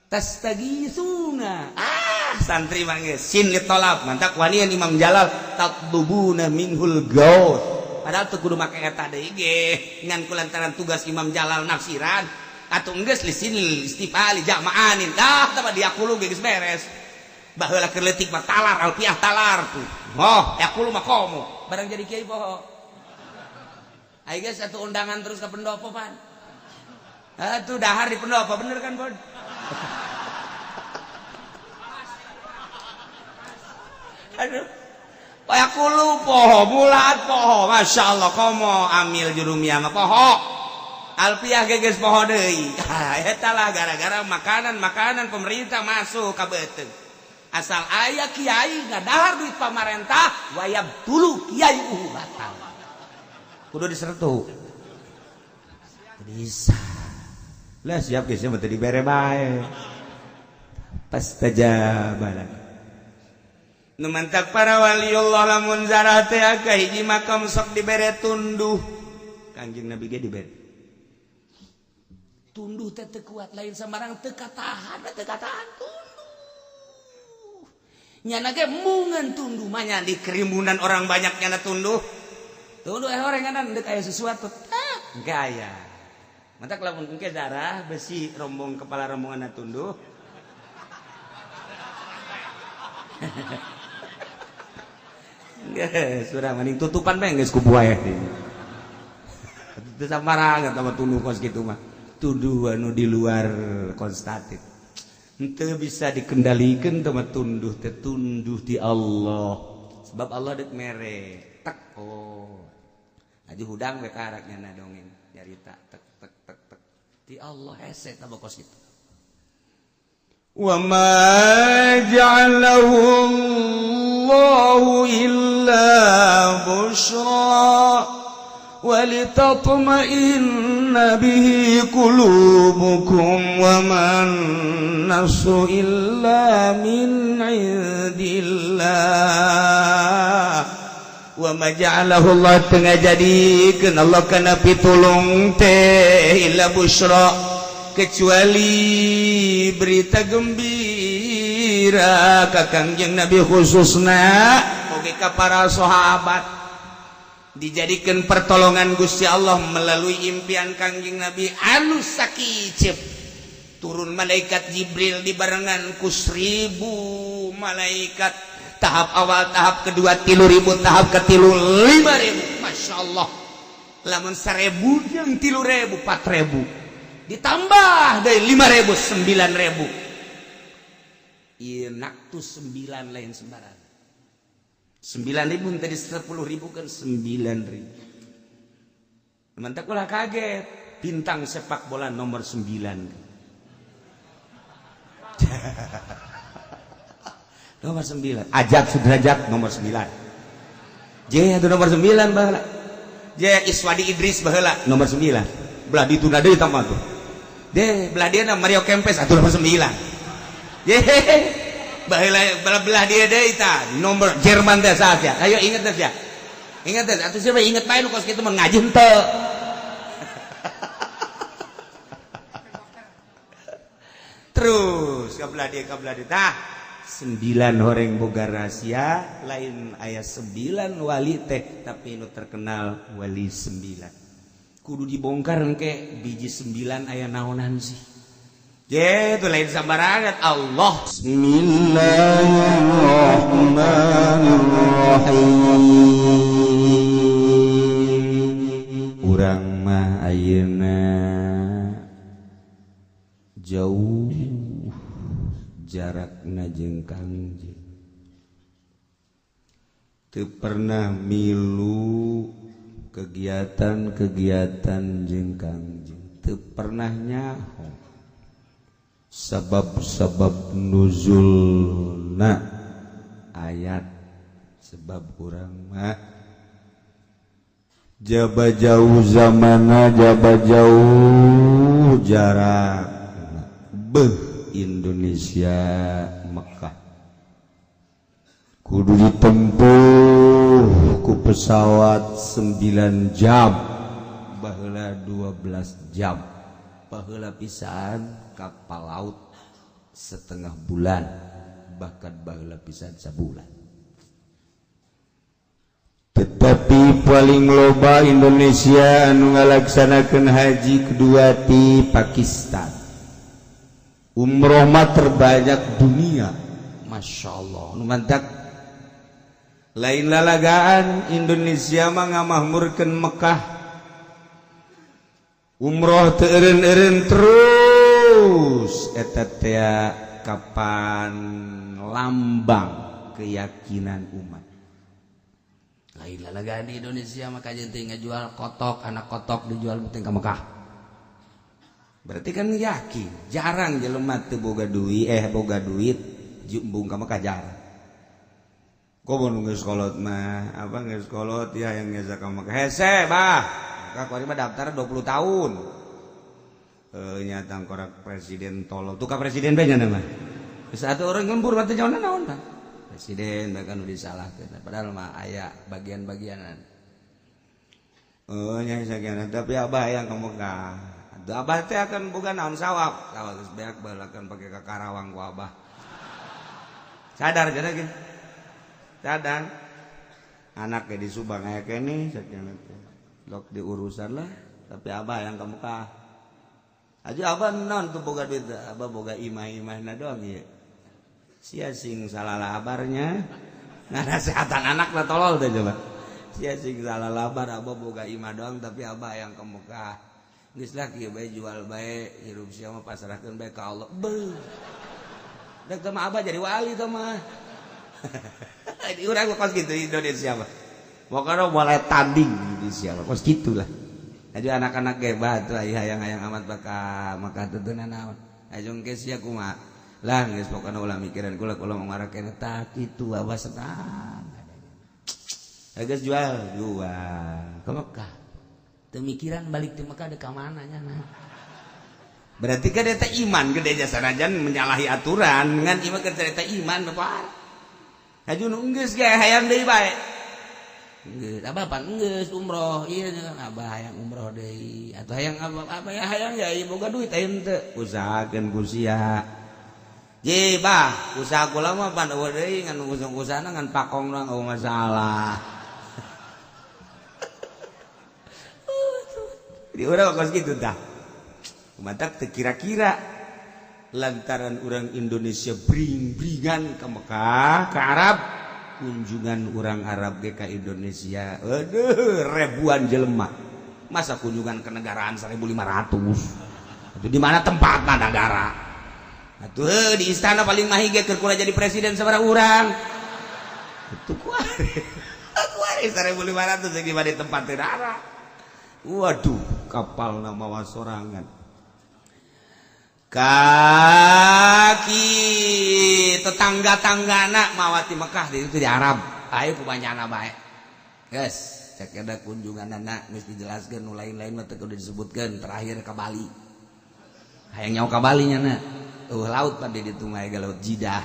tastaghitsuna santri mah geus sin ditolak mantak wanian Imam Jalal tatdubuna minhul gaus padahal teu kudu make eta deui ge ngan kulantaran tugas Imam Jalal nafsiran atuh geus lisin istifali jamaanin dah tah diakulu geus beres baheula keur leutik mah talar alfiah talar tuh oh yakulu mah komo barang jadi kiai poho ai geus atuh undangan terus ka pendopo pan atuh dahar di pendopo bener kan Bod aduh yakulu poho bulat poho Masya Allah komo amil jurumiyah mah poho alfiah geus poho deui eta lah gara-gara makanan pemerintah masuk ka beuteung asal aya kiai ngadahar duit pamarentah wayab dulu kiai batal kudu disertu bisa lah siap geus mah teu dibere bae pastajabalan nu mantak para waliullah lamun zarah teh ka hiji makam sok dibere tunduh Kangjeng Nabi ge dibere tunduh teh teu kuat lain sambarang teu katahan tunduh nyana ge mungan tunduh mah nya di kerimbunan orang banyak nyana tunduh orenganan deuk aya sesuatu engke aya mantak lamun engke darah besi rombong kepala rombonganna tunduh geus urang mending tutupan bae geus ku buaya teu sambarangan sama tunduh kos kitu mah tunduh anu di luar konstatif henteu bisa dikendalikeun teh mah tunduh teh tunduh di Allah sebab Allah deuk mere tek oh aji hudang we karak nyana dongeng nyarita tek tek tek tek di Allah hese tah kos kitu wa ma ja'alahu Allahu illa busyra walitatma'inna bihi qulubukum wa man nasu illa min indillah wa ma ja'alahu Allah tengah jadikeun Allah kana pitulung teh illa busyra kecuali berita gembira ka Kangjeng Nabi khususna oge ka para sahabat dijadikan pertolongan Gusti Allah melalui impian Kangjeng Nabi anu sakicep turun malaikat Jibril dibarengan ku 1000 malaikat tahap awal tahap kedua 3000 tahap ketilu 5000 Masya Allah lamun 1000 yang 3000 4000 ditambah dari 5.000 9.000 ieu naktu 9 lain sembarang 9.000 tadi 10.000 kan 9.000 mantak ulah kaget bintang sepak bola nomor 9 nomor 9 Ajat Sudrajat nomor 9 J itu nomor 9 baheula J Iswadi Idris baheula nomor 9 belah ditunda deui tamah tuh deh belah dia Mario Kempes atuh nomor 9 ye belah dia deui tah nomor Jerman teh saha ayo inget teh sia inget teh atuh siapa inget bae nu kos kitu mah ngaji henteu terus ka belah dia tah 9 horeng boga rahasia lain aya 9 wali teh tapi nu terkenal wali 9 kudu dibongkar engke biji 9 aya naonan sih je itu lain sambarangan Allah Bismillahirrahmanirrahim urang mah ayeuna jauh jarakna jeung Kangjeng teu pernah milu kegiatan-kegiatan jeung Kangjeng teu pernah nyaho sabab-sabab nuzulna ayat sebab urang mah jaba jauh zamana jaba jauh jarak Indonesia Mekah kudu ditempuh ku pesawat 9 jam baheula 12 jam baheula pisan kapal laut setengah bulan bahkan baheula pisan sabulan. Tetapi paling loba Indonesia anu ngalaksanakeun haji kedua ti Pakistan. Umroh mah terbanyak dunia, masya Allah. Nu mantak lain lalagaan Indonesia mah ngamahmurkeun Mekah. Umroh teu eureun-eureun terus eta teh kapan lambang keyakinan umat. Lain lalagaan di Indonesia maka jeung ngajual kotok, anak kotok dijual penting ka Mekah. Berarti kan yakin, jarang jelema teu boga duit jumbung ka Mekah jarang. Komo geus kolot mah, apa geus kolot ya yang geus ka Mekah. Hese bah, Mekah kuari mah daftar 20 tahun. Nyata korak presiden tolol. Tuh ka presiden bae nya mah. Geus atuh urang ngempur mah teh naon tah. Presiden bahkan udah disalahkan padahal mah aya bagian-bagianan nya sakian tapi abah yang kamu Mekah abah teh akan bukan naon sawab kalau geus beak balakan pake ka Karawang ku abah sadar cenah ge sadar anak ge di Subang aya keneh sakian teh lok diurusan lah tapi abah yang kamu Mekah aja abah naon tuh boga duit abah boga imah-imahna doang ieu sia sing salah labarnya nah kesehatan anak lah tolol deh coba sia sing salah labar abah boga imah doang tapi abah yang ke Mekah geus lah kieu bae jual bae hirup sia mah pasrahkeun bae ka Allah beuh da teh mah abah jadi wali teh mah di urang kos kitu Indonesia mah pokona mulai tanding di Indonesia mah kos kitulah aja anak-anak ge bae tuh hayang-hayang amat bakal maka teu naon ajong ke sia kumaha lah geus pokona ulah mikiran kula mangarakeun eta kitu awas senang. Geus jual ke Mekah. Teu mikiran balik teh Mekah dek ka mana nya nah. Berarti kan eta iman gede jasa sanajan menyalahi aturan ngan iman keur eta iman bapak. Haju nu geus ge hayang deui bae. Geus abah pan geus umroh ieu abah hayang umroh deui atuh hayang apa ya hayang ya boga duit ayeuna teu usahakeun ku sia. Ye bah, usaha kula mah pan eueuh deui ngan usahana ngan pakong doang eueuh masalah. Di urang kos kitu tah. Kumatak teu kira-kira lantaran urang Indonesia bring-bringan ka Mekah, ka Arab, kunjungan urang Arab ge ka Indonesia. Aduh, ribuan jelema. Masa kunjungan ke negaraan 1.500. Itu di mana tempatna negara? Atuh di istana paling mahir ge keur kula jadi presiden sabaraha urang. Itu kuari 1.500 di mana tempat negara. Waduh, kapal nama sorangan. Kaki tetangga-tanggana mawati Mekah itu di Arab. Ayo kumanyana bae. Geus, cek ada kunjungan anak geus dijelaskeun nu lain-lain mah teu kudu disebutkeun terakhir ke Bali. Hayang nyawa ka Bali nya na. Laut pada di Tungai Laut Jidah.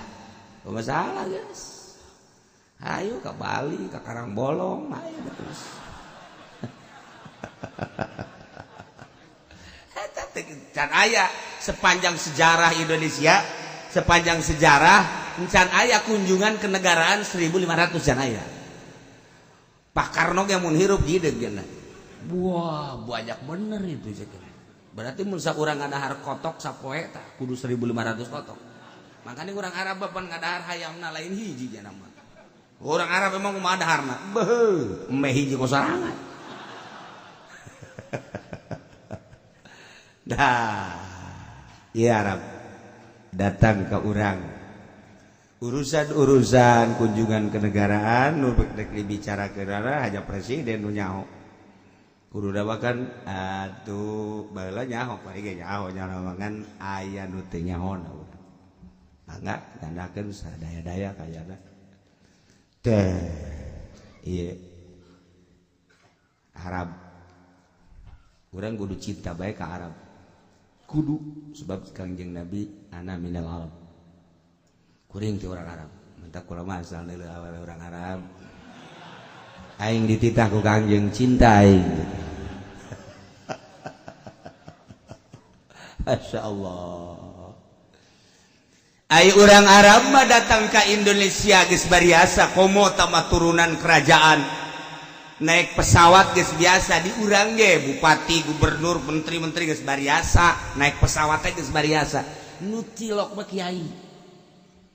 Gak masalah guys. Ayo ke Bali, ke Karangbolong, ayo terus. Can aya sepanjang sejarah Indonesia, sepanjang sejarah can aya kunjungan kenegaraan 1.500 can aya. Pak Karno yang mun hirup jideug cenah. Wah, banyak bener itu cenah. Berarti mun saurang ngadahar kotok sapoe tah kudu 1.500 kotok. Makanya urang Arab pan ngadahar hayamna lain hiji cenah mah. Urang Arab emang kumaha daharna? Beuh, emeh hiji kosarangan. Dah. Iya Arab. Datang ke urang. Urusan-urusan kunjungan kenegaraan nu rek dibicarakeun haja presiden nu nyaho. Kudu dawakan atuh baheula nyaho bari ge nyaho nyarawangan aya nu teu nyahona urang. Mangga tandakeun sadaya-daya kayana. Teh ieu Arab. Urang kudu cinta bae ka Arab. Kudu sebab Kangjeng Nabi ana minal Arab. Kuring ti urang Arab. Mentak kula mah asal deuleu awal urang Arab. Aing dititah ku Kangjeng cinta aing. Masya Allah. Orang Arab mah datang ke Indonesia geus bariasa komo tambah turunan kerajaan naik pesawat geus biasa di urang ge bupati gubernur menteri-menteri geus bariasa naik pesawat geus bariasa nu tilok mah kiai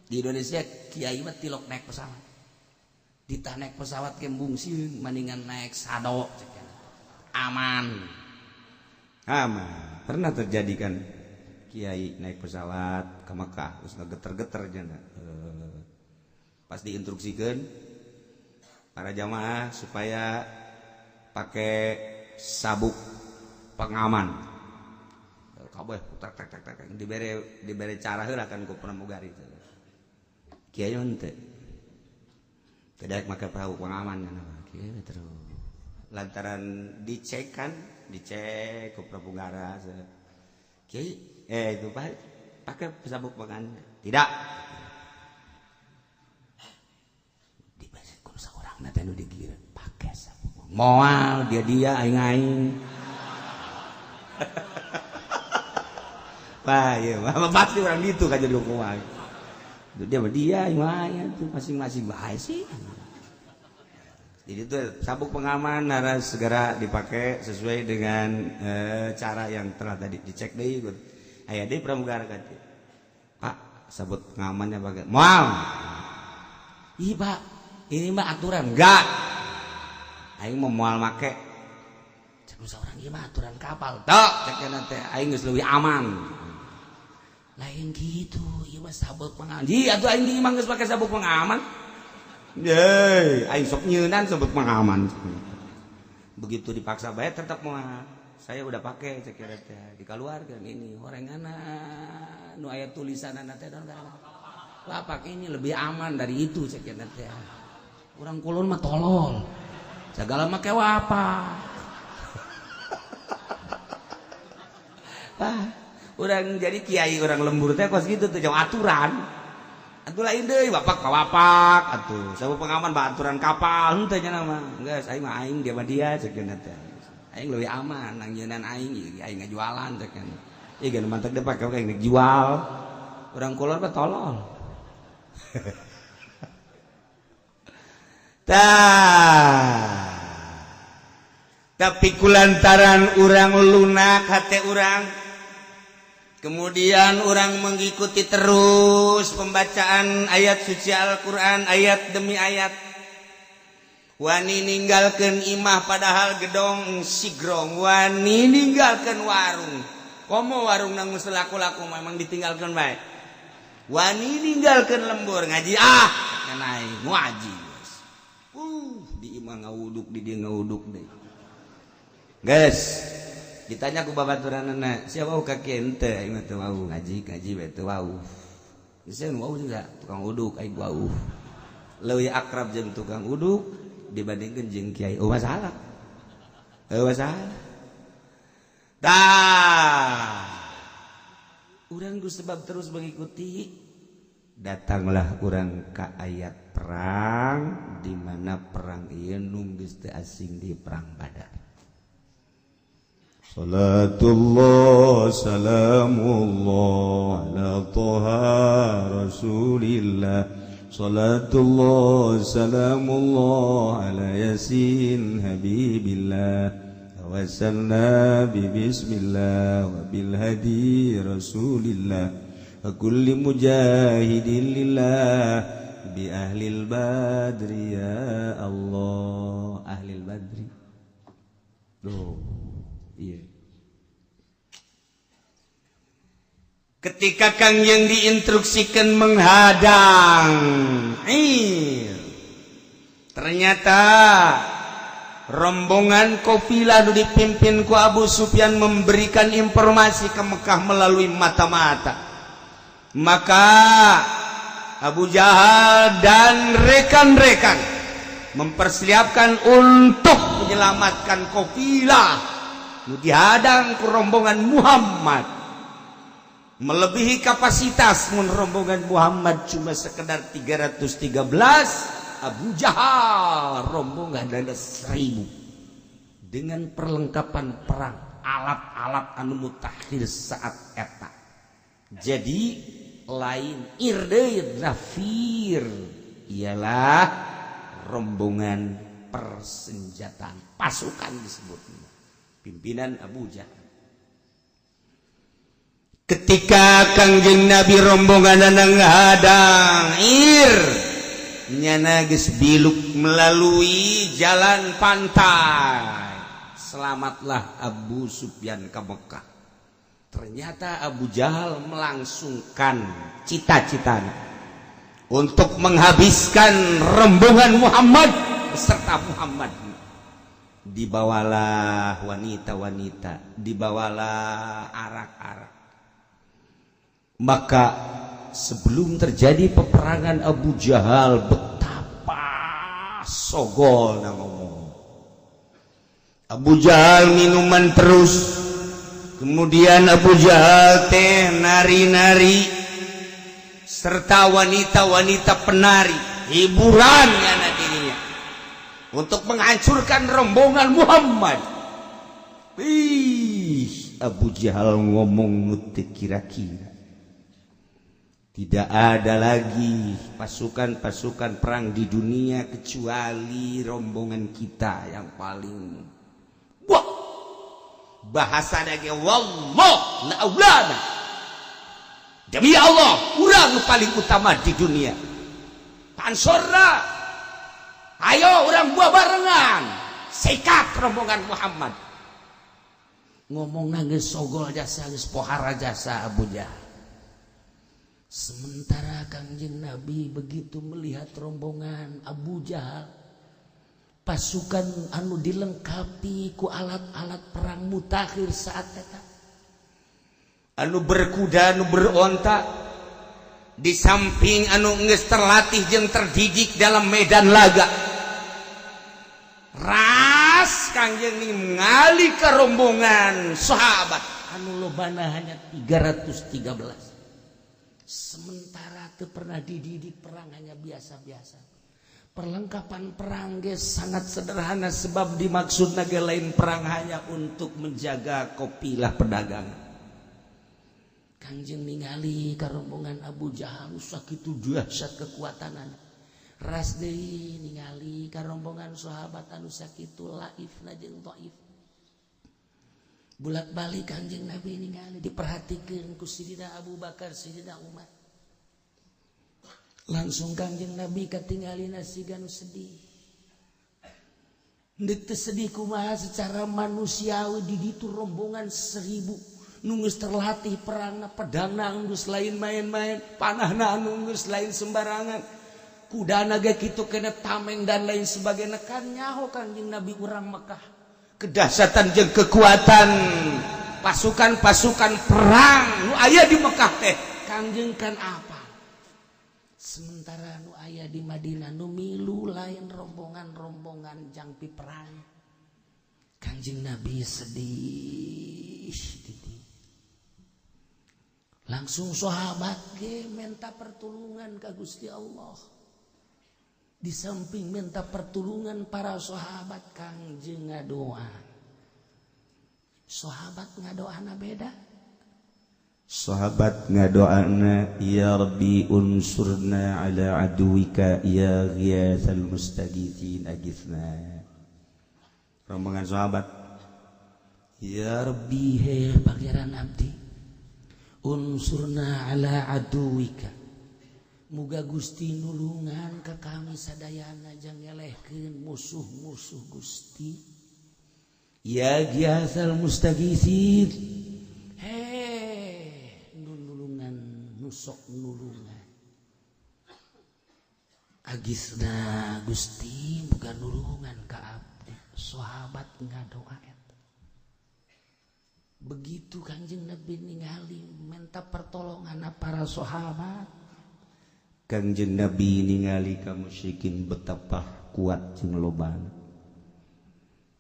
di Indonesia kiai mah tilok naik pesawat ditah naik pesawat ke bungsi mendingan naik sado aman pernah terjadi kan kiai naik pesawat ke Mekah terus ngegeter-geter jana pas diinstruksikan para jamaah supaya pakai sabuk pengaman kabeh tak dibere cara heula kan ku pramugari kiai henteu tidak pakai sabuk pengaman kiai terus lantaran dicek ku pramugara kiai itu pakai sabuk pengaman tidak dibasik kulo saurangna teh nu digieu pakai sabuk moal dia aing Pak ya pasti orang gitu kan jadi hukuman dia aing tuh masing-masing bae sih jadi itu sabuk pengaman harus segera dipakai sesuai dengan cara yang telah tadi dicek deh ikut aya deui pramugara kan Pak sabuk pengamannya pakai moal ih Pak ini mah aturan enggak aing mau moal make cek saurang ieu mah aturan kapal tok cek teh aing geus leuwih aman lain gitu ieu mah sabuk pengaman ji atuh aing di imah geus pake sabuk pengaman Yeay, aing sok nyeunan sabuk pengaman. Begitu dipaksa bae tetap moal. Saya udah pakai cek teh dikeluarkan ini horengana nu aya tulisanana teh lapak ini lebih aman dari itu cek teh. Urang kulon mah tolol. Segala make apa? Urang jadi kiai urang lembur teh kos gitu tuh jauh aturan. Atuh lain deui bapak kawapak atuh sabuk pengaman ba aturan kapal henteu nya mah geus aing mah aing dia mah dia cek teh aing leuwih aman nang nyeunan aing aing ngajualan cek ieu geus mantep deh pake aing jual urang kulon mah tolol tapi kulantaran urang lunak hate urang kemudian orang mengikuti terus pembacaan ayat suci Al-Quran ayat demi ayat wani ninggalkeun imah padahal gedong sigrong wani ninggalkeun warung komo warung nang geus laku-laku memang ditinggalkeun bae wani ninggalkeun lembur ngaji nganai ngaji di imah ngawuduk di dia ngawuduk deh guys ditanya ku babaturanna siapa wau ka kieu teh aing teh wau ngaji bae teh wau geus wau juga tukang uduk aing wau leuwih akrab jeung tukang uduk dibandingkeun jeung kiai masalah masalah urang ku sebab terus mengikuti datanglah urang ka ayat perang di mana perang ieu nu geus teu asing di perang Badar. Salatullah salamullah ala toha rasulillah Salatullah salamullah ala yasin habibillah Wasalna bismillah wa bil hadi rasulillah wa kulli mujahidin lillah bi ahlil badri ya Allah ahlil badri iya. Ketika Kangjeng diinstruksikan menghadang ternyata rombongan kafilah dipimpin ku Abu Sufyan memberikan informasi ke Mekah melalui mata-mata maka Abu Jahal dan rekan-rekan mempersiapkan untuk menyelamatkan kafilah dihadang ke rombongan Muhammad melebihi kapasitas mun rombongan Muhammad cuma sekedar 313 Abu Jahal rombongan ada 1000 dengan perlengkapan perang alat-alat anu mutakhir saat eta jadi lain irdeun nafir ialah rombongan persenjataan pasukan disebut pimpinan Abu Jahal. Ketika Kangjeng Nabi rombongan ngadang nyana geus biluk melalui jalan pantai. Selamatlah Abu Sufyan ke Mekah. Ternyata Abu Jahal melangsungkan cita-citanya untuk menghabiskan rombongan Muhammad beserta Muhammad. Dibawalah wanita-wanita, dibawalah arak-arak. Maka sebelum terjadi peperangan Abu Jahal betapa sogolna ngomong. Abu Jahal minuman terus. Kemudian Abu Jahal teh nari-nari serta wanita-wanita penari hiburan ngana dirinya untuk menghancurkan rombongan Muhammad. Abu Jahal ngomong teu kira-kira. Tidak ada lagi pasukan-pasukan perang di dunia kecuali rombongan kita yang paling wah bahasa dage wallah la aulana. Demi Allah, urang paling utama di dunia. Pansorna. Ayo urang buah barengan. Sikat rombongan Muhammad. Ngomongna geus sogol jasa geus pohara jasa Abu Jahal. Sementara Kangjeng Nabi begitu melihat rombongan Abu Jahal, pasukan anu dilengkapi ku alat-alat perang mutakhir saat eta, anu berkuda, anu beronta, di samping anu geus terlatih jeung terdidik dalam medan laga. Ras Kangjeng ningali ka rombongan sahabat anu lobana hanya 313. Sementara teu pernah dididik perang hanya biasa-biasa. Perlengkapan perang ge sangat sederhana sebab dimaksudna ge lain perang hanya untuk menjaga kafilah pedagang. Kangjeng ningali ka rombongan Abu Jahal sakitu dahsyat kekuatanana. Ras deui ningali ka rombongan sahabat anu sakitu laifna jeung dhaif. Bulak-balik Kangjeng Nabi ningali diperhatikeun ku Sidina Abu Bakar, Sidina Umar. Langsung Kangjeng Nabi katinggalina siga nu sedih. Deuk teu sedih kumaha secara manusiawi di ditu rombongan 1000 nu geus terlatih perangna, pedangna geus lain main-main, panahna anu geus lain sembarangan. Kudana ge kitu kena tameng dan lain sebagainya kan nyaho Kangjeng Nabi urang Mekah. Kedahsyatan jeung kekuatan pasukan-pasukan perang nu aya di Mekah teh Kangjeng kan apa? Sementara nu aya di Madinah nu milu lain rombongan-rombongan jangpi perang. Kangjeng Nabi sedih. Langsung sahabat ge minta pertolongan ka Gusti Allah. Di samping minta pertolongan para sahabat Kangjeng ngadoa. Sahabat ngadoana beda. Sahabat ngadoana ya Rabbi unsurna ala aduwika ya ghiyatsal mustaghithin aghithna. Rombongan sahabat ya Rabbi he pangeran abdi unsurna ala aduwika. Muga Gusti nulungan ka kami sadayana jang ngelehkeun musuh-musuh Gusti. Ya ghiyatsal mustaghitsin. Nulungan nusok nulungan. Agisna Gusti muga nulungan ka abdi. Sahabat ngadoa eta. Begitu Kangjeng Nabi ningali minta pertolongan para sahabat. Kangjeng Nabi ningali ka musyrikin betapa kuat jeung lobana.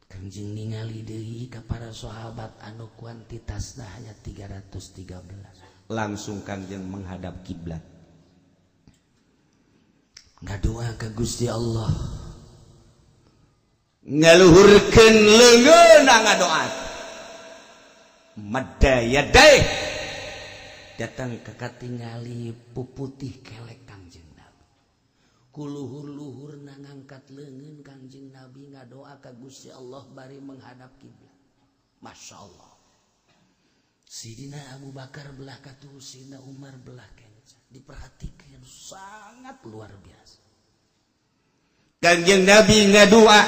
Kangjeng ningali deui ka para sahabat anu kuantitasna hanya 313. Langsung Kangjeng menghadap kiblat. Ngadoa ka Gusti Allah. Ngaluhurkeun leungeunna ngadoa. Madda yadaih datang ke katingali puputih kelek Kangjeng Nabi. Kuluhur-luhur ngangkat leungeun Kangjeng Nabi ngadoa ka Gusti Allah bari menghadap kiblat. Masya Allah. Sidina Abu Bakar belah katuh, Sidina Umar belah kenca. Diperhatikan sangat luar biasa. Kangjeng Nabi ngadoa,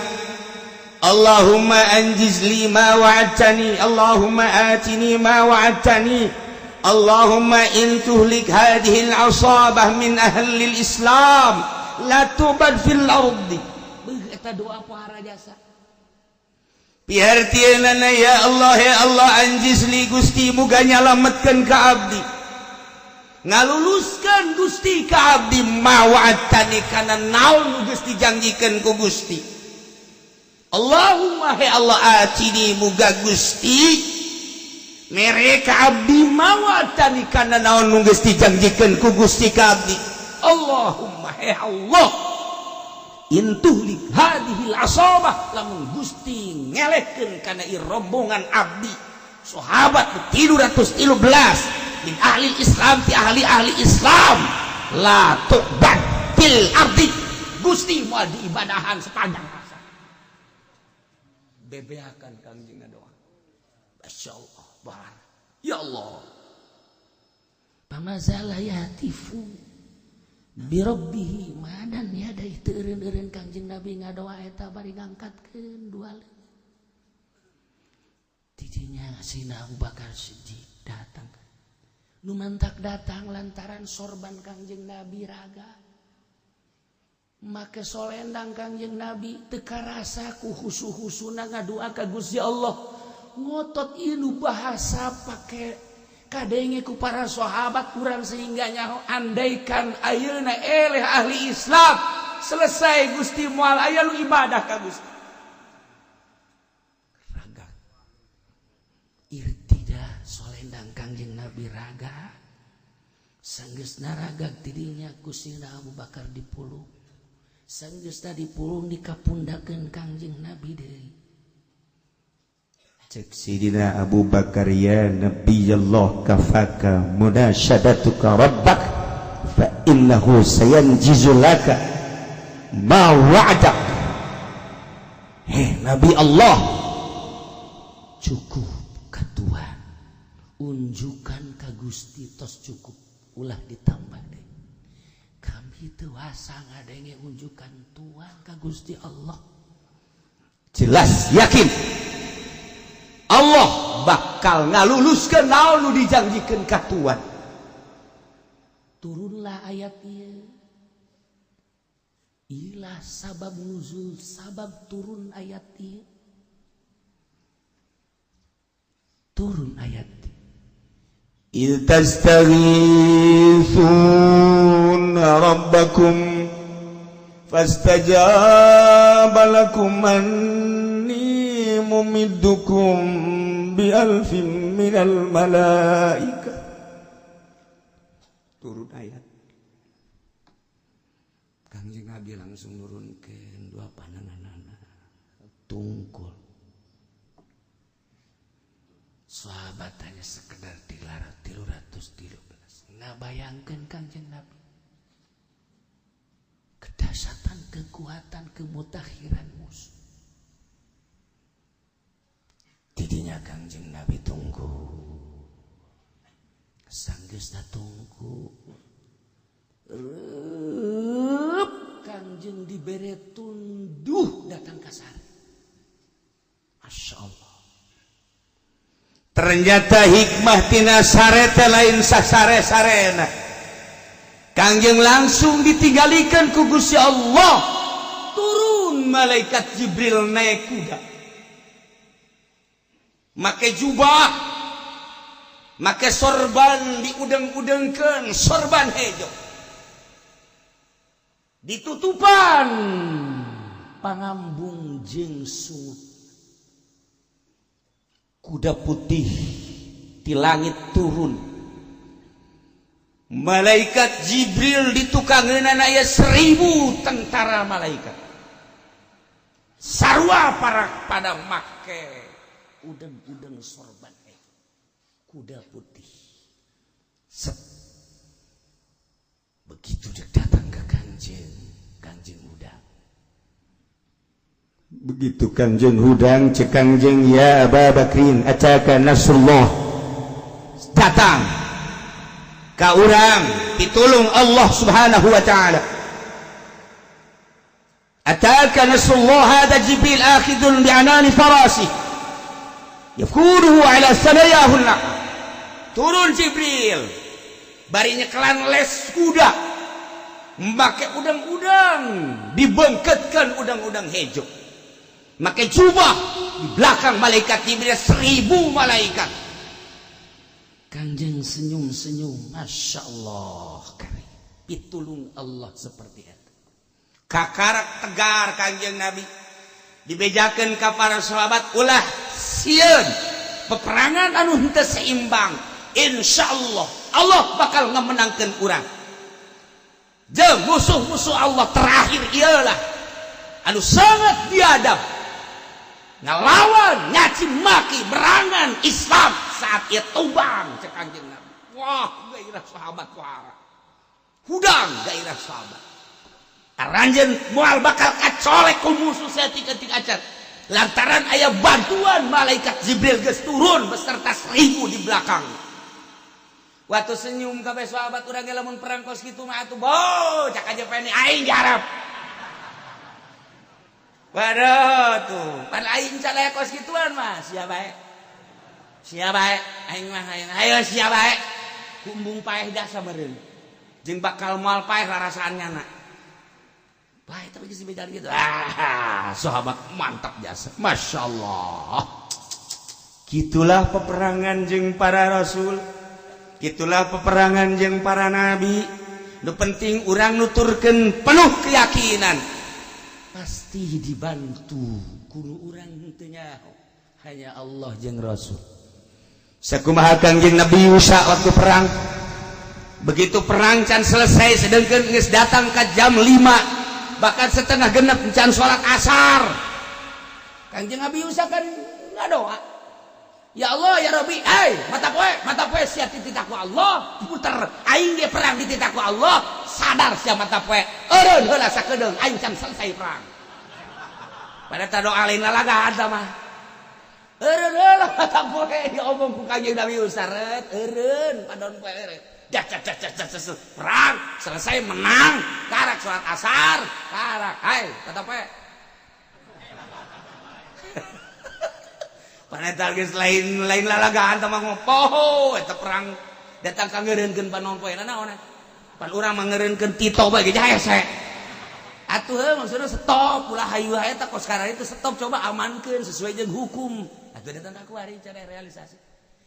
Allahumma anjiz li ma wa'adtani, Allahumma atini ma wa'adtani, Allahumma in tuhlik hadhihi al-asabah min ahli al-Islam la tubad fil ardi. Eta doa para jasa. Pihartieunana ya Allah anjiz li Gusti muga nyalametkeun ka abdi. Ngaluluskan Gusti ka abdi ma wa'adtani kana naon nu geus dijanjikeun ku Gusti. Allahumma he Allah atini muga Gusti mereka abdi ma wa'adtani kana naon nu geus dijanjikeun ku Gusti ka abdi. Allahumma he Allah intuhlik hadhil asabah lamun Gusti ngelekeun kana ieu rombongan abdi sahabat 313 min ahli Islam ti ahli Islam la tu'bad fil ardi Gusti moal diibadahan sepanjang masa. Bebeakan Kangjeng doa. Masyaallah bar. Ya Allah. Pamazala yatifu bi rabbih madan ya da teu eureun-eureun Kangjeng Nabi ngadoa eta bari ngangkatkeun dua leungeun. Tidinya Sina Abu Bakar Siddiq datang. Nu mantak datang lantaran sorban Kangjeng Nabi raga. Make solendang Kangjeng Nabi teu karasa ku husu-husuna ngadoa ka Gusti Allah. Ngotot ieu nu bahasa pake kadenge ku para sahabat kurang sehingga nyaho andaikan ayeuna eleh ahli Islam selesai Gusti moal aya lu ibadah ka Gusti. Raga. Irtidah solendang Kangjeng Nabi raga. Sanggeusna raga tidinya ku Sina Abu Bakar dipulung. Sanggeusna dipulung dikapundakeun Kangjeng Nabi deui. Cek Sidina Abu Bakar ya Nabi Allah kafaka munasyadatuka rabbak fa innahu sayanjizu laka ma wa'adak. Nabi Allah cukup ka Tuhan unjukan ka Gusti tos cukup ulah ditambah deh. Kami teu asa ngadenge unjukan Tuhan ka Gusti Allah. Jelas yakin Allah bakal ngaluluskeun naon nu dijanjikeun ka Tuhan. Turunlah ayat ieu. Ilah sabab nuzul, sabab turun ayat ieu. Turun ayat ieu. إذ تستغيثون ربكم فاستجاب لكم أني ممدكم بألف من الملائكة. Turun ayat. Kangjeng Nabi langsung nurunkeun dua pandanganana tungkul. Sahabat hanya sekedar 313. Ngabayangkeun Kangjeng Nabi kedahsyatan, kekuatan, kemutakhiran musuh. Tidinya Kangjeng Nabi tunggu. Sanggeusna tunggu. Kangjeng dibere tunduh datang ka sare. Masya Allah. Ternyata hikmah tina sare teh lain sasare-sarena. Kangjeng langsung ditinggalikeun ku Gusti Allah. Turun malaikat Jibril naik kuda. Make jubah, make sorban diudeng-udengkeun, sorban hejo. Ditutupan pangambung jeung sungut. Kuda putih di langit turun. Malaikat Jibril di tukangeunana aya 1000 tentara malaikat. Sarua pada make udeng-udeng sorban kuda putih. Begitu dia datang ke Kangjeng Hudang. Begitu Kangjeng Hudang cek Kangjeng, ya Aba Bakrin ataka nasrullah, datang ka urang pitulung Allah Subhanahu wa taala. Ataka nasrullah, hada Jibril akhidun bi'anani farasi yafuruhu ala sanayahu. Turun Jibril barinya kelan les kuda, make udang-udang, dibengketkan udang-udang hejo, make jubah, di belakang malaikat Jibril 1000 malaikat. Kangjeng senyum-senyum, Masya Allah, pitulung Allah seperti itu. Kakarak tegar Kangjeng Nabi, dibejakan ke para sahabat, ulah sieun peperangan anu henteu seimbang, insyaallah Allah bakal ngemenangkan urang. Jeung musuh-musuh Allah terakhir ialah anu sangat biadab, ngelawan nyaci maki berangan Islam saat ia tubang cek Kangjeng Nabi. Wah, gairah sahabat wara. Hudang gairah sahabat. Aranjeun moal bakal kacolek ku musuh saeutik-eutik acan. Lantaran aya bantuan malaikat Jibril geus turun beserta 1000 di belakang. Waktu senyum kabeh sahabat, urang ge lamun perang kos kitu mah atuh boh cak aja peni aing jarap. Waduh tuh, pan aing calaya kos kituan mah sia bae. Sia bae, aing mah ayo sia bae. Kumbung paeh da sabereun. Jeung bakal moal paeh rarasaannya na. Bae tapi geus dibedan gitu. Sahabat mantap jasa. Masya Allah. Gitulah peperangan jeung para rasul. Gitulah peperangan jeung para nabi. Nu penting urang nuturkeun penuh keyakinan. Pasti dibantu kudu urang teu nyaho. Hanya Allah jeung Rasul. Sakumaha Kangjeng Nabi Musa waktu perang. Begitu perang can selesai sedengkeun geus datang ka jam 5, bahkan setengah genep can salat asar. Kangjeng Nabi Musa kan ngadoa. Ya Allah ya Rabbi, mata poe sia tititaku Allah, puter aing ge perang di tititaku Allah, sadar sia mata poe. Eureun heula sakedeung aing can selesai perang. Pada doa lain lalagaan mah. Eureun heula mata poe diomong ku Kangjeng Nabi Musa, eureun padon poe eureun. Das perang selesai menang, karak salat asar, karak mata poe. Panetal geus lain lalagaan teh mah ngopoho eta perang datang ka ngeureunkeun panon poena naon. Pan urang mah ngeureunkeun Tito bae ge hese. Atuh maksudna stop ulah hayu eta kos karana itu stop coba amankeun sesuai jeung hukum. Atuh datang ka kuari cara realisasi.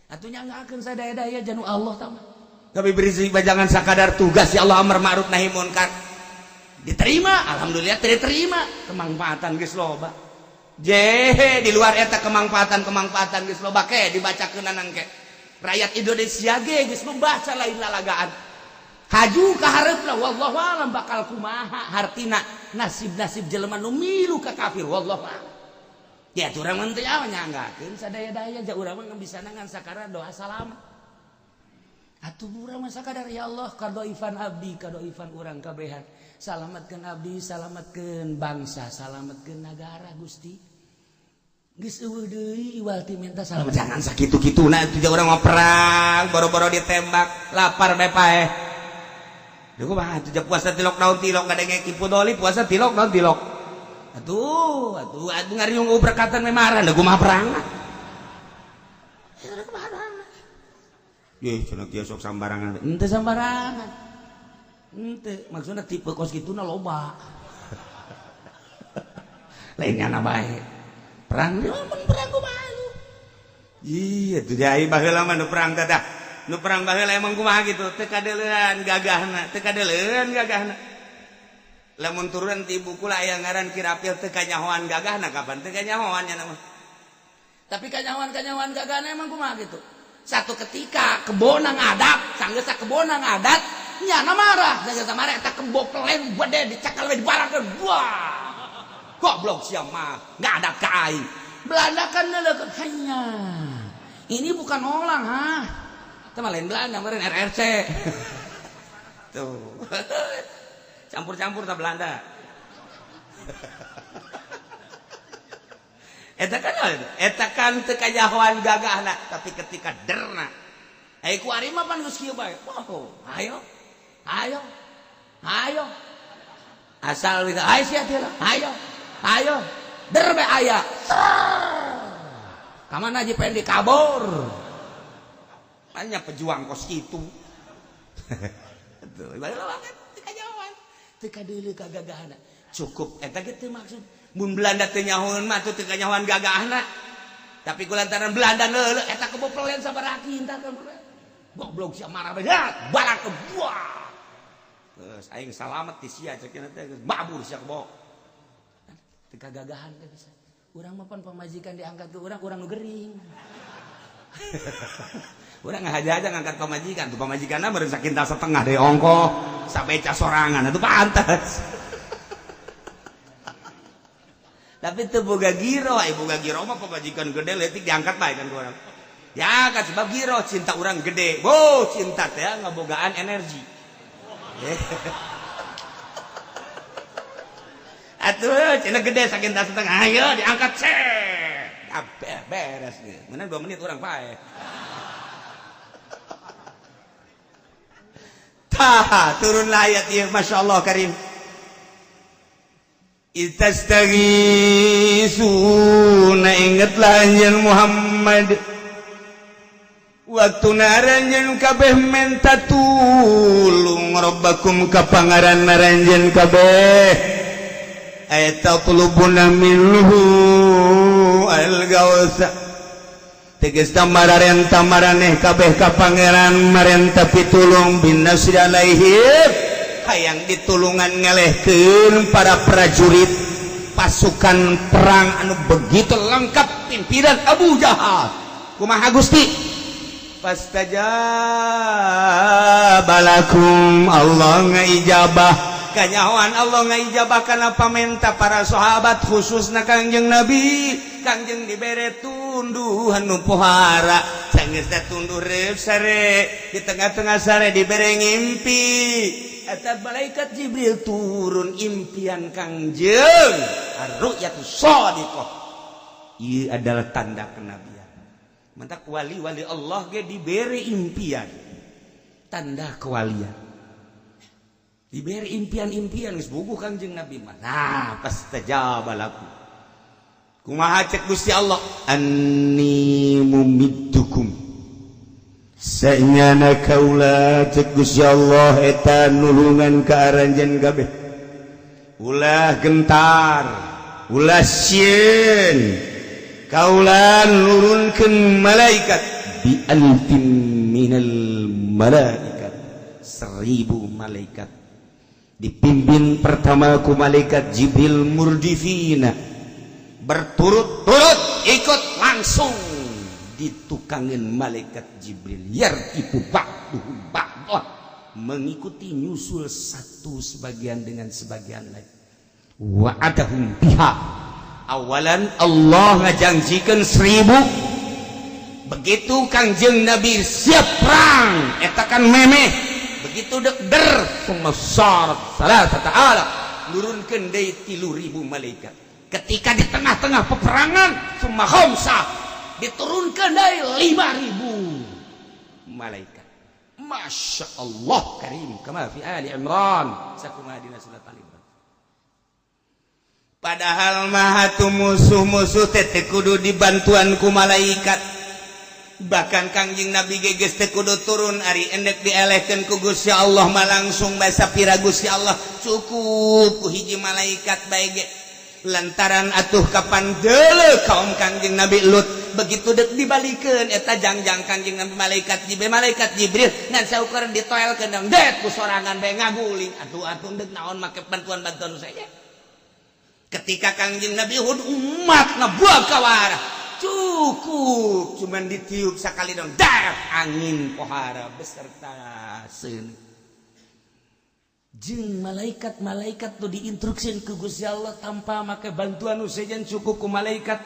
Atuh nyanggakeun sadaya-daya janu Allah tah mah. Tapi berisi bajangan sakadar tugas ya Allah amar ma'ruf nahi munkar. Diterima, alhamdulillah diterima. Kemanfaatan geus loba. Di luar eta kemanfaatan geus loba ke dibacakeun nangke. Rakyat Indonesia ge geus membaca lain lalagaan. Haju ka hareupna wallahu alam bakal kumaha hartina nasib-nasib jelema nu milu ka kafir wallahu alam. Ya urang mah teu nyanggakeun sadaya-daya ja urang mah bisa nangan sakara doa salam. Atuh urang mah sakadar ya Allah kadoifan abdi kadoifan urang kabehan. Salamatkeun abdi, salamatkeun bangsa, salamatkeun nagara Gusti. Geus eueuh deui iwal ti minta salamet. Jangan sakitu-kituna atuh urang mah perang, boro-boro ditembak, lapar bae paeh. Duh kumaha atuh puasa tilok naon tilok gadenge kipu doli puasa tilok naon tilok. Atuh ngariung berkatan memaran da kumaha perang. Eta kumaha perang. Ye cenah kieu sok sambarangan. Henteu sambarangan. Henteu maksudna tipe kos kituna loba. Lainnya bae. Perang perang kumaha lu. Iya tuh jai baheula mah nu perang teh dah. Nu perang baheula emang kumaha gitu teu kadeuleun gagahna, teu kadeuleun gagahna. Lamun turun ti buku lah aya ngaran Kirapil teu kanyahoan gagahna kapan teu kanyahoan nya mah. Tapi kanyahoan gagahna emang kumaha gitu. Satu ketika kebonang adat, sanggeus kebonang adat nyana marah, sanggeus marah eta kebo pelen bade dicakal we dibarakeun. Wah. Goblok sia mah, enggak ada ka aing. Belanda kan neulekeun hanya. Ini bukan orang, Itu mah lain Belanda, kemarin RRC. Tuh. Campur-campur ta Belanda. Eta kan teu kajahoan gagahna, tapi ketika derna. Ku ari mah pan geus kieu bae. Oh, ayo. Asal kita ayo sia teh. Ayo. Der be aya. Ka mana aja pengen dikabur. Banyak pejuang kos kitu. Tuh, ibaratna banget teu kajahoan. Teu kadeuleu kagagahna. Cukup eta ge teu maksud. Mun Belanda teu nyahoeun mah teu kanyahoan gagahna. Tapi kulantaran Belanda neuleuh eta kebopelen sabaraki entar kan. Goblok sia marah bae. Balak ke buah. Geus aing salamet ti sia ceukna teh geus babur sia kebok. Teu kagagahan teh bisa. Urang mah pan pamajikan diangkat ke urang nu gering. Urang ngahaja-haja ngangkat pamajikan, tuh pamajikanna meureun sakintal setengah deui ongkoh, sabeca sorangan atuh pantes. Tapi teu boga giro, boga giro mah pamajikan gede leutik diangkat bae kan ku urang. Ya kan sebab giro cinta urang gede. Cinta teh ngabogaan energi. Atuh cenah gede sakintal setengah ayo diangkat beres ge. Meunang 2 menit urang pae. Tah turunlah ayat ieu masyaallah karim. Itastaghisuna ingatlah anjeun Muhammad waktu naranjeun kabeh menta tulung rabbakum ka pangaran naranjeun kabeh ayatatulubuna minhu al-gausa tegas tamararenta maraneh kabeh ka pangeran marenta pitulung bin nasri alaihim hayang ditulungan ngelehkeun para prajurit pasukan perang anu begitu lengkap pimpinan Abu Jahal. Kumaha Gusti? Fastajabalakum Allah ngaijabah kanyahoan Allah ngaijabah kana pamenta para sahabat khususna Kangjeng Nabi. Kangjeng dibere tunduhan nu pohara sanggeus tunduh reuk sare di tengah-tengah sare dibere ngimpi. Eta malaikat Jibril turun impian Kangjeng ar-ru'yatus shadiqah. Ieu adalah tanda kenabian. Mentak wali-wali Allah ge diberi impian. Tanda kewalian. Diberi impian-impian geus bubuh Kangjeng Nabi mah. Nah, pastajaba lakum. Kumaha cek Gusti Allah? Anni mumiddukum sanyana kaula cek Gusti Allah eta nulungan ka aranjeun kabeh. Ulah gentar, ulah sieun. Kaula nurunkeun malaikat bi alfin minal malaikat. 1000 malaikat. Dipimpin pertama ku malaikat Jibril murdifina. Berturut-turut ikut langsung ditukangin malaikat Jibril yarkipu ba'duhum ba'dah mengikuti nyusul satu sebagian dengan sebagian lain wa'adahum biha awalan Allah ngajanjikeun 1000 begitu Kangjeng Nabi siap perang eta kan memeh begitu der sumasar salah ta'ala nurunkeun deui 3000 malaikat ketika di tengah-tengah peperangan summa khamsah diturunkan dari 5.000 malaikat. Masya Allah karim kama fi Ali Imran sakumadina surat Al Imran. Padahal mahatu musuh-musuh teh kudu dibantuan ku malaikat. Bahkan Kangjeng Nabi geus teh kudu turun ari endek dielehkeun ku Gusti Allah mah langsung basa pira Gusti Allah cukup ku hiji malaikat bae ge. Lantaran atuh kapan deuleu kaum Kangjeng Nabi Lut begitu dek dibalikeun eta jangjang Kangjeng Nabi malaikat Jibril ngan saukur ditoelkeun dong det ku sorangan bae ngaguling atuh dek naon make bantuan saja. Ketika Kangjeng Nabi Hud umat ngabuak kawara cukup cuman ditiup sakali dong dar angin pohara beserta seun. Jeung malaikat tuh diinstruksiin ke Gusti Allah tanpa make bantuan nu sejen cukup ku malaikat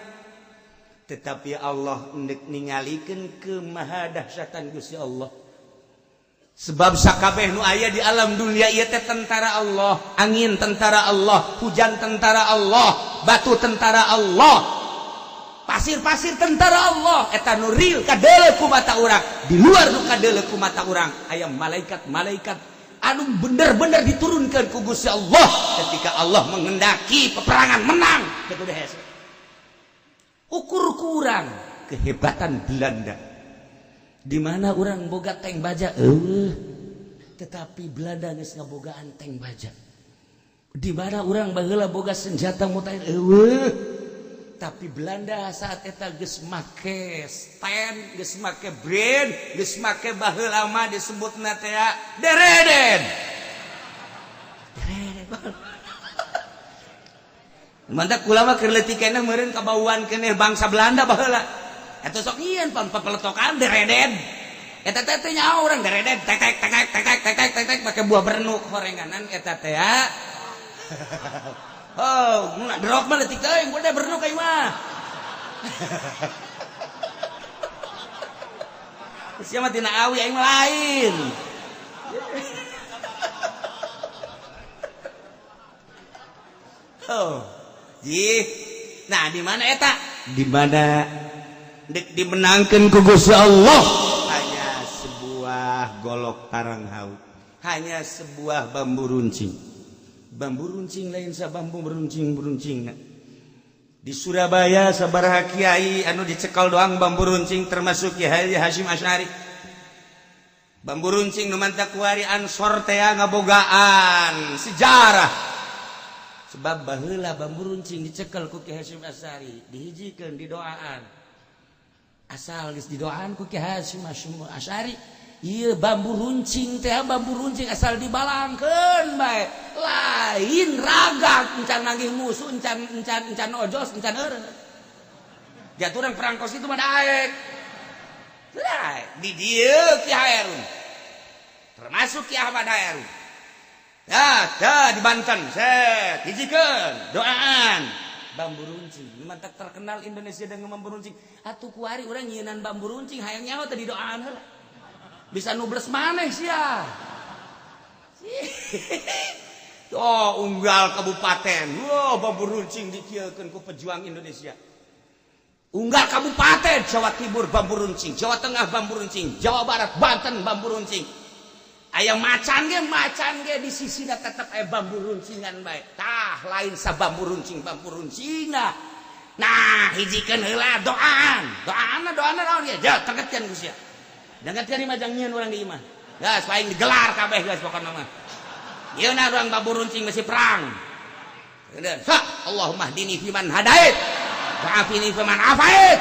tetapi Allah hendak ningalikeun kemahadahsyatan Gusti Allah. Sebab sakabeh nu aya di alam dunia ieu teh tentara Allah, angin tentara Allah, hujan tentara Allah, batu tentara Allah, pasir-pasir tentara Allah. Eta nu real kadeuleu ku mata urang, di luar nu kadeuleu ku mata urang aya malaikat-malaikat anu bener-bener diturunkeun ku Gusti Allah ketika Allah menghendaki peperangan menang. Kitu deh. Ukur kurang kehebatan Belanda. Di mana orang boga tank baja, tetapi Belanda geus ngabogaan tank baja. Di mana orang baheula boga senjata mutair, tapi Belanda saat eta geus make stand, geus make brand, geus make baheula mah disebutna teh dereden. Mantap kula mah keur leutik keneh meureun kabauan keneh bangsa Belanda baheula. Eta sok nyieun peletokan dereden. Eta teh teh nyaho urang dereden tek tek tek tek tek tek tek tek make buah berenuk horenganan eta teh ya. Oh, mun drop mah leutik teuing kudu berenuk ieu mah. Sia mah tina awi aing lain. Oh. Nah, di mana eta? Di mana dimenangkan ku Gusti Allah hanya sebuah golok tarang haut, hanya sebuah bambu runcing lain sa bambu beruncing. Di Surabaya sabaraha kiai anu dicekal doang bambu runcing termasuk Kiai Hasyim Asy'ari. Bambu runcing nu manta kuari Ansor teh ngabogaan sejarah. Sebab baheula bambu runcing dicekal ku Kiai Hasyim Asy'ari, dihijikeun didoaan. Asal geus didoaan ku Kiai Hasyim Asy'ari, ieu bambu runcing teh bambu runcing asal dibalangkeun bae. Lain ragak encan nanggih musuh, encan ojos, encan eureun. Jatuh urang perangkos itu mah daek. Lah, di dieu Ki Hairun. Termasuk Ki Ahmad Hairun. Ya, di Banten, set hijikeun doaan. Bambu runcing, mantap terkenal Indonesia dengan bambu runcing. Atuh kuari urang nyieunnan bambu runcing hayang nyaho teh didoaan heula. Bisa nubles maneh sia. Oh, unggal kabupaten. Wow, bambu runcing dikieukeun ku pejuang Indonesia. Unggal kabupaten Jawa Timur bambu runcing, Jawa Tengah bambu runcing, Jawa Barat Banten bambu runcing. Aya macan ge di sisina tetep aya bambu runcingan bae. Tah lain sa bambu runcingna. Nah, hijikeun heula doaan. Doana naon ya? Ja tegetkeun ku sia. Jangan majang nyieun urang di imah. Gas paling digelar kabeh guys pokona mah. Ieu na urang bambu runcing mesti perang. Kemudian, Allahumma hdini fiman hadait. Wa afini fiman afait.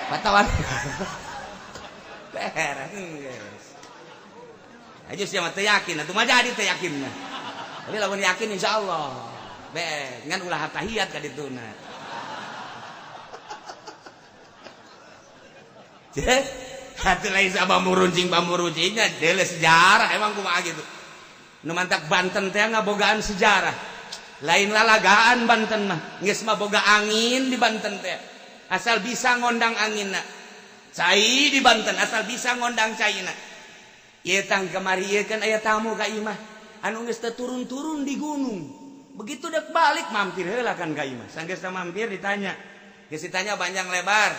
Batawan. Beres. Aja sih mah teu yakin, atuh mah jadi teu yakinna. Tapi lamun yakin insyaallah. Be, ngan ulah tahiyat ka dituna. Atuh lain sa bambu runcingnya deuleu sejarah emang kumaha gitu. Nu mantak Banten teh ngabogaan sejarah. Lain lalagaan Banten mah, geus mah boga angin di Banten teh. Asal bisa ngondang anginna. Cai di Banten asal bisa ngondang caina. Ieu tang kemari ieu kan aya tamu ka imah anu geus teu turun-turun di gunung. Begitu dek balik mampir heula kan ka imah. Sanggeus mampir ditanya. Geus ditanya panjang lebar.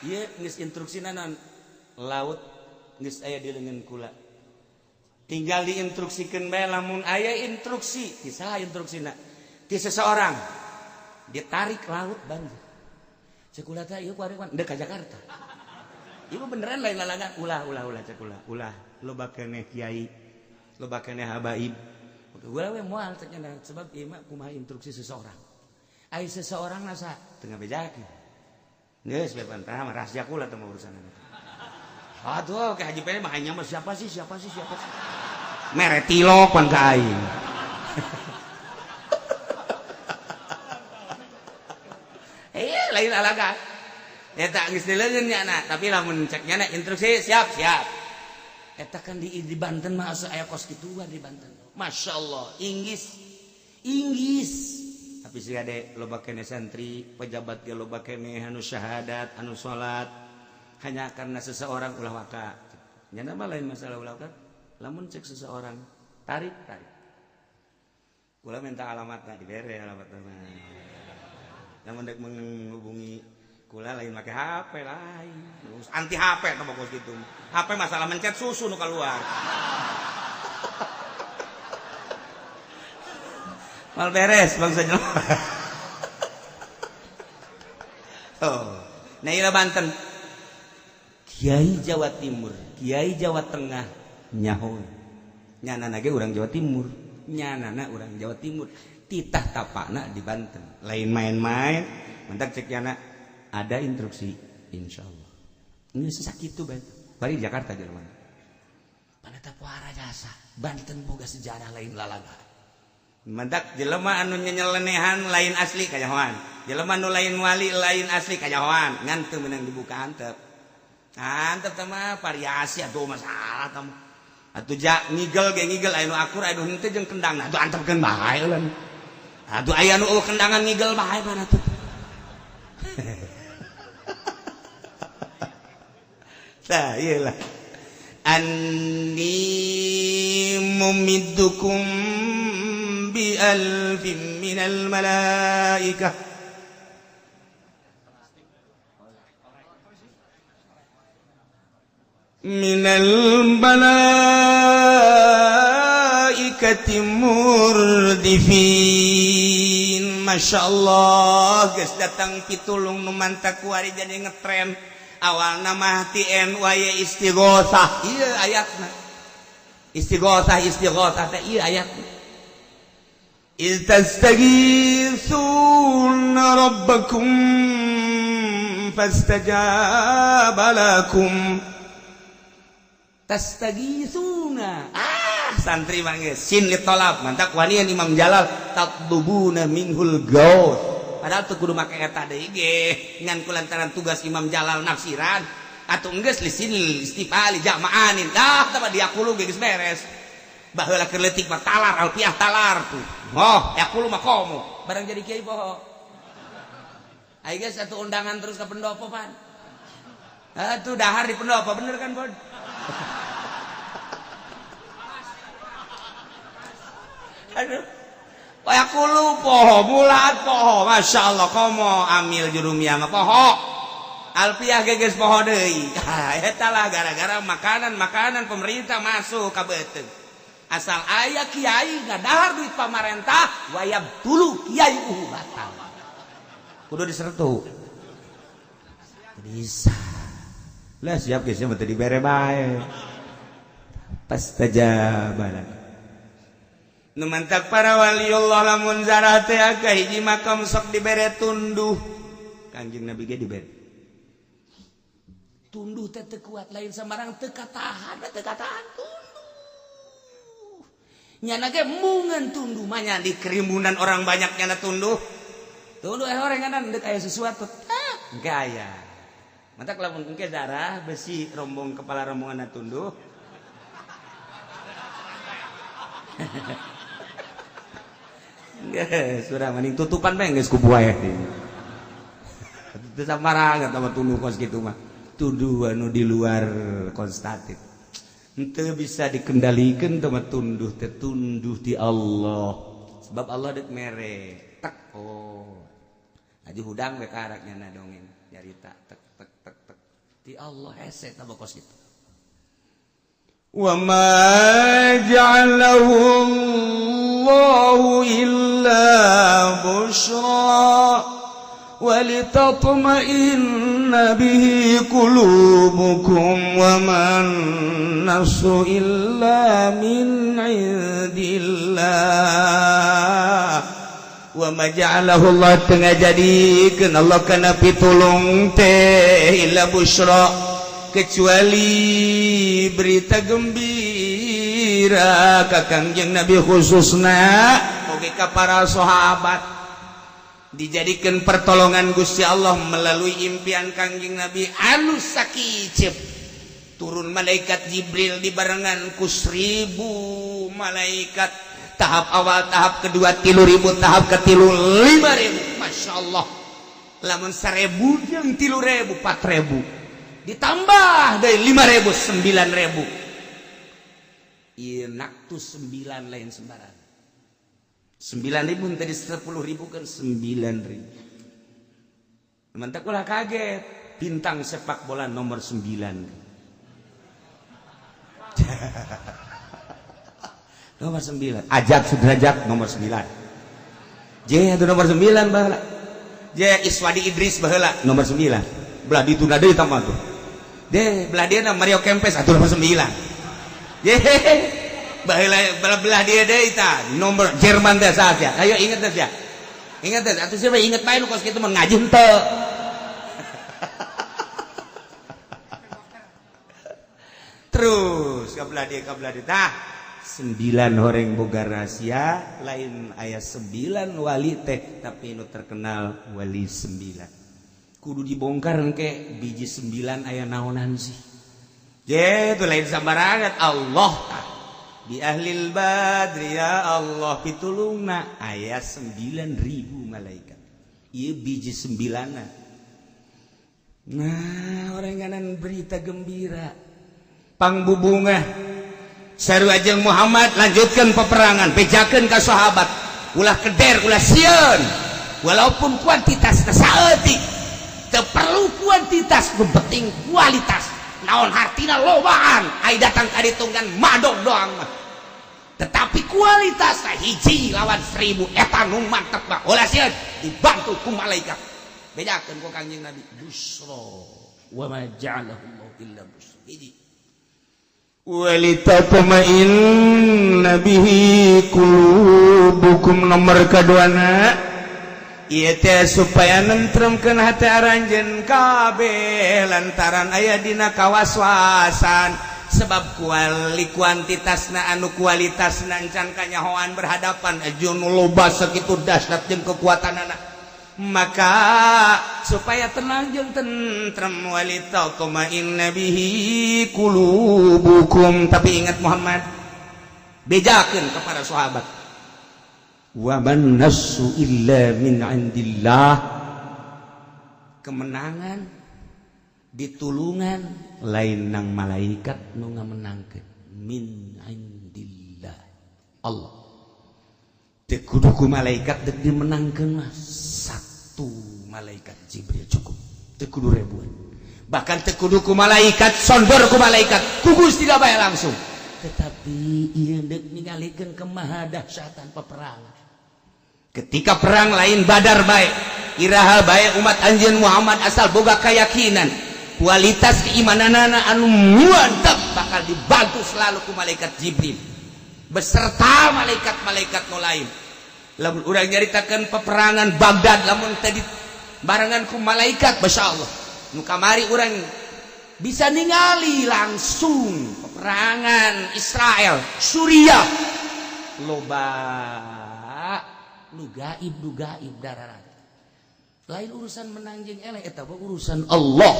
Ieu geus instruksina naon? Laut geus aya di leungeun kula. Tinggal diinstruksikeun bae lamun aya instruksi. Ti saha instruksina? Ti seseorang ditarik laut banjir. Cek kula teh ieu kuari deuk ka Jakarta. Ieu beneran lain lalangan ulah cek ulah. Loba keneh kiai, loba keneh habaib. Ulah we moal cek nya sebab ieu mah kumaha instruksi seseorang. Ai seseorang nasa teu ngabejakeun. Geus we pantah mah rahasia kula teh urusanna. Aduh ke Haji Pene mah hanya mah siapa sih? Mere tilok pan ka aing. Lain alaga. Eta geus dileungeun nya na, tapi lamun cek nya instruksi siap. Eta kan di Banten mah asa aya kos kituan di Banten. Masyaallah, Inggis. tapi si ade loba kene santri pejabat ge loba kene anu syahadat anu salat hanya karena seseorang ulah waka nya mah lain masalah ulah waka lamun cek seseorang tarik kula minta alamatna dibere alamatna lamun dek menghubungi kula lain make HP lain anti HP teh pokos kitu HP masalah mencet susu nu keluar mal beres bangsa jelema. Oh, nah ira Banten. Kiai Jawa Timur, Kiai Jawa Tengah nyaho. Nyanana ge urang Jawa Timur, nyanana urang Jawa Timur. Titah tapana di Banten. Lain main-main, mentak cek yana ada instruksi insyaallah. Ini sakitu bae. Bari di Jakarta jelema. Paneta puara jasa. Banten boga sejarah lain lalaga. Mendak jelema anu nyelenehan lain asli kajahoan jelema anu lain wali lain asli kajahoan ngan teu meunang dibuka antep mah variasi atuh masalah kamu atuh ja ngigel ge ngigel anu akur anu henteu jeung kendang atuh antepkeun bae ulah atuh aya anu kendangan ngigel bae pan atuh tah ieu lah anni mumiddukum بألف من الملائكة murdifin. Masya Allah guys datang pitulung nu mantak kuari jadi ngetren awal nama TN waya istighosah iya ayatna istighosah teh iya ayatna istastaghithuna rabbakum fastajaba lakum tastaghithuna santri mangge sin litolab mantak wanian Imam Jalal tatdubuna minhul gaus padahal teu kudu make eta deui ge ngan kulantaran tugas Imam Jalal nafsiran atuh enggeus lisin istifali jamaanin dah tah dia kulu geus beres baheula keur leutik mah talar alfiah talar tuh oh ya kulu mah komo barang jadi kiai poho ai geus atuh undangan terus ke pendopo pan atuh dahar di pendopo bener kan bod aduh ya kulu poho bulat poho Masya Allah komo amil jurumiyah mah poho alfiah geus poho deui eta lah gara-gara makanan pemerintah masuk ka beuteung asal aya kiai ngadahar duit pamarentah wayab dulu kiai batal kudu disertu bisa lah siap geus mah teu dibere bae pastajabalan nu mantak para waliullah lamun zarah teh ka hiji makam sok dibere tunduh Kangjeng Nabi ge dibere tunduh teh teu kuat lain samarang teu katahan tunduh nyana ge mungan tunduh mah nya di kerimbunan orang banyak nyana tunduh orenganan deuk aya sesuatu engke aya mantak lamun engke darah besi rombong kepala rombongan tunduh surah maning tutupan bae geus ku buaya teu samarang eta mah tunduh kos kitu mah tunduh anu di luar konstatif henteu bisa dikendalikan teman tunduh tertunduh di Allah sebab Allah dek mere tek oh aja hudang we karaknya na dongeng nyarita tek di Allah hese tabakos gitu wa ma ja'alahu Allahu illa busyra ولتطمئن به قلوبكم وما النصر إلا من عند الله وما جعله الله tengah jadikeun Allah kana pitulung teh illa busyra kecuali berita gembira ka Kangjeng Nabi khususna oge ka para sahabat dijadikan pertolongan Gusti Allah melalui impian Kangjeng Nabi anu sakicep turun malaikat Jibril dibarengan ku 1000 malaikat tahap awal, tahap kedua 3.000, tahap ketilu 5.000. Masya Allah, lamun 1.000 jeung 3.000 4.000 ditambah dari 5.000 9.000. Ieu naktu 9 lain sembarang. 9.000 tadi 10.000 kan 9.000. Mantak ulah kaget, bintang sepak bola nomor 9. Nomor 9. Ajat Sudrajat nomor 9. J itu nomor 9 baheula. J Iswadi Idris baheula nomor 9. Belah dituna deui tambah tuh. D belah dia Mario Kempes atuh nomor 9. J belah dia deui tah nomor Jerman teh saha. Ayo inget teh ya. Ingat teh atuh siapa inget bae nu kos kitu mah ngaji henteu. Terus kabelah dia tah 9 horeng boga rahasia lain aya 9 wali teh tapi nu terkenal wali 9 kudu dibongkar engke biji 9 aya naonan sih je itu lain sambarangan Allah bi ahlil badri ya Allah pitulungna aya 9.000 malaikat ieu biji 9na. Nah oranganan berita gembira pangbubunga saru ajeng Muhammad lanjutkan peperangan bejakeun ka sahabat ulah keder ulah sieun walaupun kuantitas saeutik teu perlu kuantitas nu penting kualitas naon hartina lobaan ai datang ka ditunggan madog doang mah tetapi kualitas hiji lawan 1.000 eta nu mantep mah ulah sieun dibantu ku malaikat bedakeun ku Kangjeng Nabi busra wa ma ja'alahu illa busra hiji walitatma'inna bihi qulubukum nomor kaduana ieu teh supaya nentremkeun hati aranjeun kabeh lantaran aya dina kawaswasan sebab kuantitasna anu kualitasna encan kanyahoan berhadapan ajun loba sakitu dahsyat jeung kekuatanana maka supaya tenang jeung tentrem walitatma'inna bihi qulubukum tapi ingat Muhammad bejakeun kepada sahabat wa man nasru illa min indillah kemenangan ditulungan lain nang malaikat nu ngamenangkeun min indillah Allah teu kudu ku malaikat deuk dimenangkeun mah satu malaikat Jibril cukup teu kudu ribuan bahkan teu kudu ku malaikat sondor ku malaikat ku Gusti bae langsung tetapi ieu deuk ningalikeun kemahadahsyatan peperangan ketika perang lain Badar bae iraha bae umat anjeun Muhammad asal boga keyakinan kualitas keimananana anu mantap bakal dibantu selalu ku malaikat Jibril beserta malaikat-malaikat nu lain. Lamun urang nyaritakeun peperangan Baghdad lamun tadi barengan ku malaikat masya Allah nu kamari urang bisa ningali langsung peperangan Israel Suriah loba nu gaib dararan lain urusan menang jeung eleh eta urusan Allah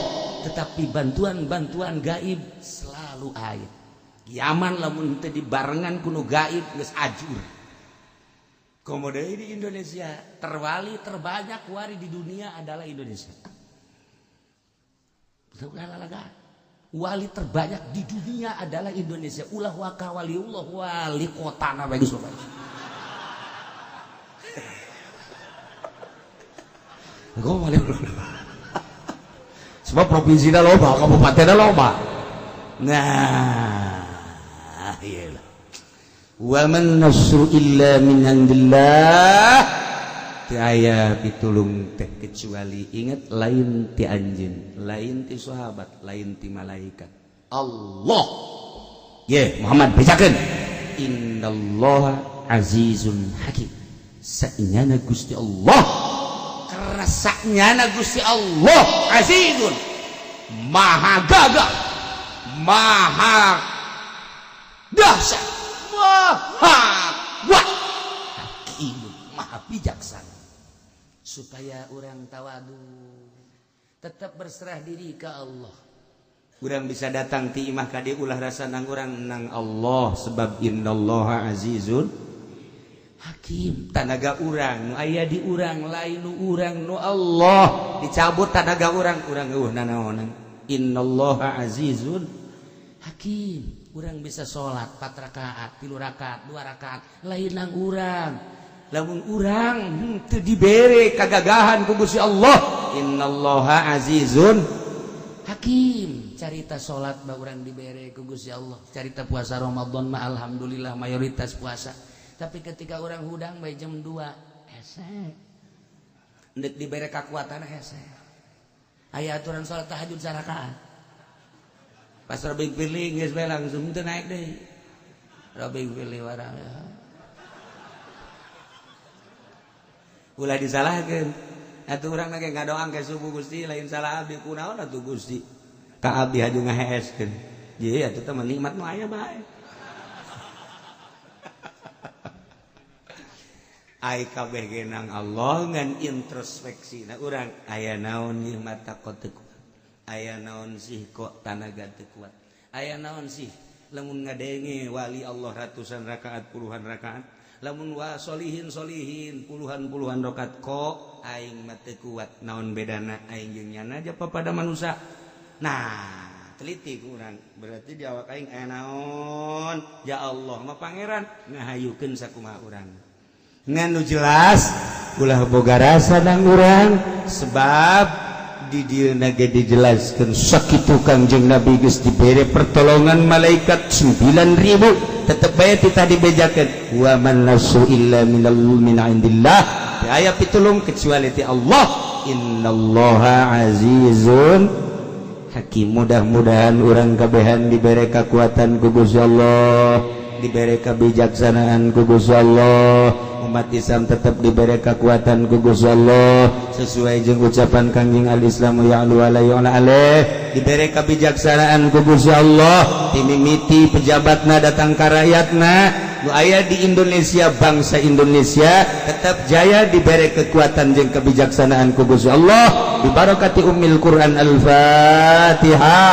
tetapi bantuan gaib selalu aya Yaman lamun teu dibarengan ku nu gaib geus ajur. Kemudian di Indonesia terwali terbanyak wari di dunia adalah Indonesia. Wali terbanyak di dunia adalah Indonesia. Ulah waka waliullah wali kotana bagi sobat. Kau waliullah. Sebab provinsi dah loba, kabupaten dah loba. Nah, iyalah. Wa man nasru illa min indillah teu aya pitulung teh kecuali ingat lain ti anjeun lain ti sahabat lain ti malaikat Allah ye Muhammad bacakeun innallaha azizun hakim saenyana Gusti Allah karena saenyana Gusti Allah azizun maha gagah maha dahsyat maha bijaksana supaya orang tawadu tetap berserah diri ke Allah orang bisa datang ti imah ka dieu ulah rasa nang urang nang Allah sebab innallaha azizun Hakim tanaga urang nu aya di urang lain nu urang nu Allah dicabut tanaga urang nanaonan innallaha azizun hakim. Urang bisa sholat 4 rakaat 3 rakaat 2 rakaat lain nang urang lamun urang teu dibere kagagahan ku Gusti Allah innallaha azizun hakim. Carita sholat ba urang dibere ku Gusti Allah, carita puasa Ramadan mah alhamdulillah mayoritas puasa. Tapi ketika orang hudang bae jam 2 hese ndek dibere kakuatan hese aya aturan sholat tahajud sarakaat pas robing pilih geus bae langsung teu naik deui robing pilih warang ulah disalahkeun atuh urang ge ngadoang ke subuh Gusti lain salah abdi kunaon atuh Gusti ka abdi haju ngaheeskeun ieu atuh teh nikmat nu aya bae. Ai kabeh genang Allah ngan introspeksi na urang aya naon ieu mata kok teu kuat aya naon sih kok tanaga teu kuat aya naon sih lamun ngadenge wali Allah ratusan rakaat puluhan rakaat lamun wa solihin puluhan rakaat kok aing mah teu kuat naon bedana aing jeung nyana aja pada manusia. Nah teliti kurang berarti di awak aing aya naon ya Allah mah pangeran ngahayukeun sakumaha urang nganu jelas ulah boga rasa nang urang sebab di dieu ge dijelaskeun sakitu Kangjeng Nabi geus dibere pertolongan malaikat 9.000 tetep bae tita dibejakeun wa man nasu illa min indillah aya pitulung kecuali ti Allah innallaha azizun hakim. Mudah-mudahan urang kabehan dibere kekuatan ku Gusti Allah dibere kebijaksanaan ku Gusti Allah umat Islam tetap diberi kekuatan ku Gusti Allah sesuai jeung ucapan Kangjeng al-Islamu ya'lu ala yu'la alaih diberi kebijaksanaan ku Gusti Allah timimiti pejabatna datang ka rakyatna nu aya di Indonesia bangsa Indonesia tetap jaya diberi kekuatan jeung kebijaksanaan ku Gusti Allah bi barakati ummil Quran al-Fatihah.